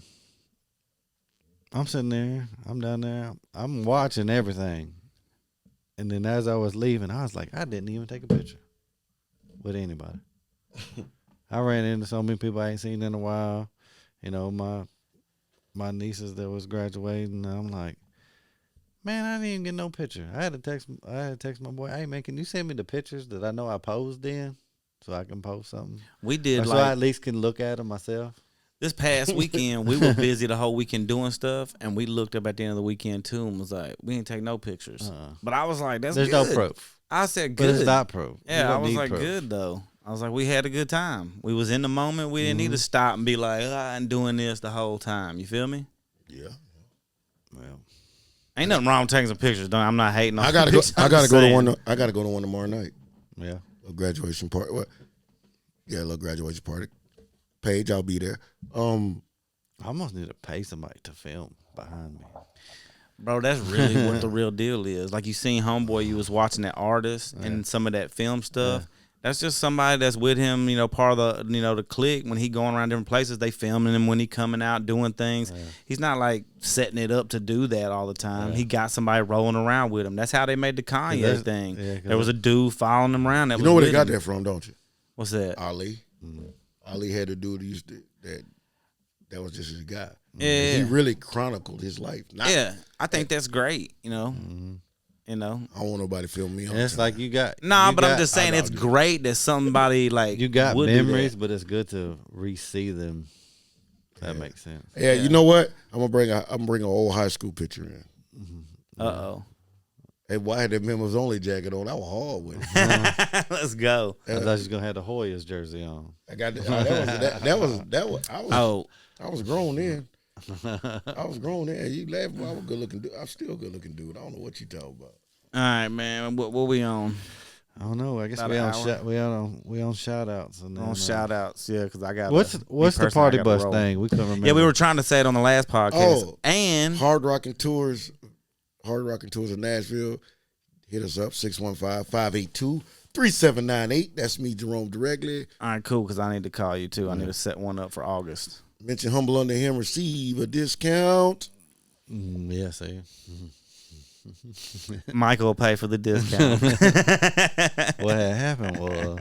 I'm sitting there, I'm down there, I'm watching everything, and then as I was leaving, I was like, I didn't even take a picture with anybody. I ran into so many people I ain't seen in a while. You know, my nieces that was graduating. I'm like, man, I didn't even get no picture. I had to text my boy, hey man, can you send me the pictures that I know I posed in so I can post something? We did, so I at least can look at them myself. This past weekend, we were busy the whole weekend doing stuff, and we looked up at the end of the weekend too and was like, we didn't take no pictures. But I was like, there's good. No proof. I said good. But it's not proof. Yeah, I was like, proof. Good though. I was like, we had a good time. We was in the moment. We didn't need to stop and be like, I'm doing this the whole time. You feel me? Yeah. Well, ain't nothing wrong with taking some pictures. I'm not hating on. I gotta go to one. I gotta go to one tomorrow night. Yeah. A graduation party. What? Yeah, a little graduation party. Paige, I'll be there. I almost need to pay somebody to film behind me. Bro, that's really what the real deal is. Like you seen Homeboy, you was watching that artist and some of that film stuff. Yeah. That's just somebody that's with him, part of the, the clique. When he going around different places, they filming him when he coming out doing things. Yeah. He's not setting it up to do that all the time. Yeah. He got somebody rolling around with him. That's how they made the Kanye thing. Yeah, there was a dude following him around. That you know where they got that from, don't you? What's that? Ali. Mm-hmm. Ali had a dude that was just his guy. Yeah. He really chronicled his life. Yeah, I think that's great. You know, I don't want nobody to film me. And it's like you got. Nah, you but got, I'm just saying I it's know. great that somebody like You got would do memories, that. but it's good to re-see them. That makes sense. Yeah, you know what? I'm gonna bring an old high school picture in. Uh Hey, boy, I had that members only jacket on. I was hard with it. oh. Let's go. I thought you was gonna have the Hoyas jersey on. I got that was Oh, I was grown then. I was grown then. You laugh, but I was good looking dude. I'm still a good looking dude. I don't know what you talking about. all right, man. What we on? I don't know. I guess About we an on hour. we on shout outs. And then, On shout outs, yeah, because I got What's the party bus thing? We couldn't remember. Yeah, we were trying to say it on the last podcast. Oh, and Hard Rockin' Tours in Nashville. Hit us up 615-582-3798. That's me, Jerome, directly. all right, cool. Because I need to call you too. I need to set one up for August. Mention Humble Under Him, receive a discount. Yeah, see. Michael will pay for the discount. What had happened was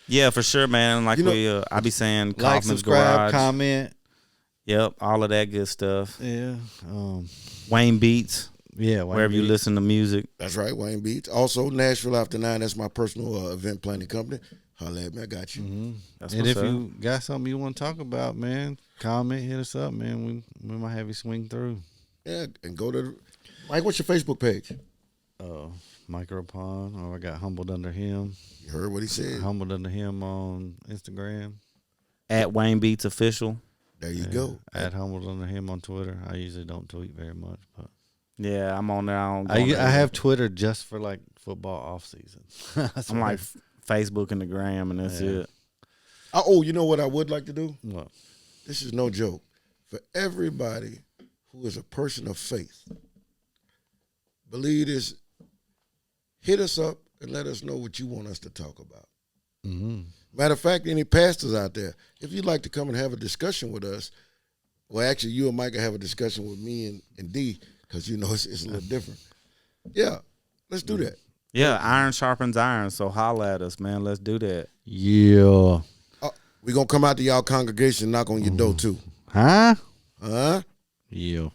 Yeah, for sure, man. Like I be saying, like, Kaufman's subscribe, Garage. comment. Yep, all of that good stuff. Yeah. Wayne Beats, Yeah. wherever you listen to music. That's right, Wayne Beats. Also, Nashville After 9. That's my personal event planning company. Holla at me. I got you. That's And what's if up. you got something you want to talk about, man, comment, hit us up, man. We might have you swing through. Yeah, and go to Mike. What's your Facebook page? Micropon, or I got Humbled Under Him. You heard what he said. Humbled Under Him on Instagram. At Wayne Beats Official. There you go. At Humbled Under Him on Twitter. I usually don't tweet very much, but Yeah, I'm on there. I have Twitter just for like football off season. I'm like Facebook and the gram, and that's it. Oh, you know what I would like to do? What? This is no joke. For everybody who is a person of faith, believe this, hit us up and let us know what you want us to talk about. Mm-hmm. Matter of fact, any pastors out there, if you'd like to come and have a discussion with us, well, actually, you and Mike can have a discussion with me and D, because you know it's a little different. Yeah, let's do that. Yeah, iron sharpens iron, so holla at us, man. Let's do that. Yeah. We're going to come out to y'all congregation and knock on your door, too. Huh? Huh? Yeah.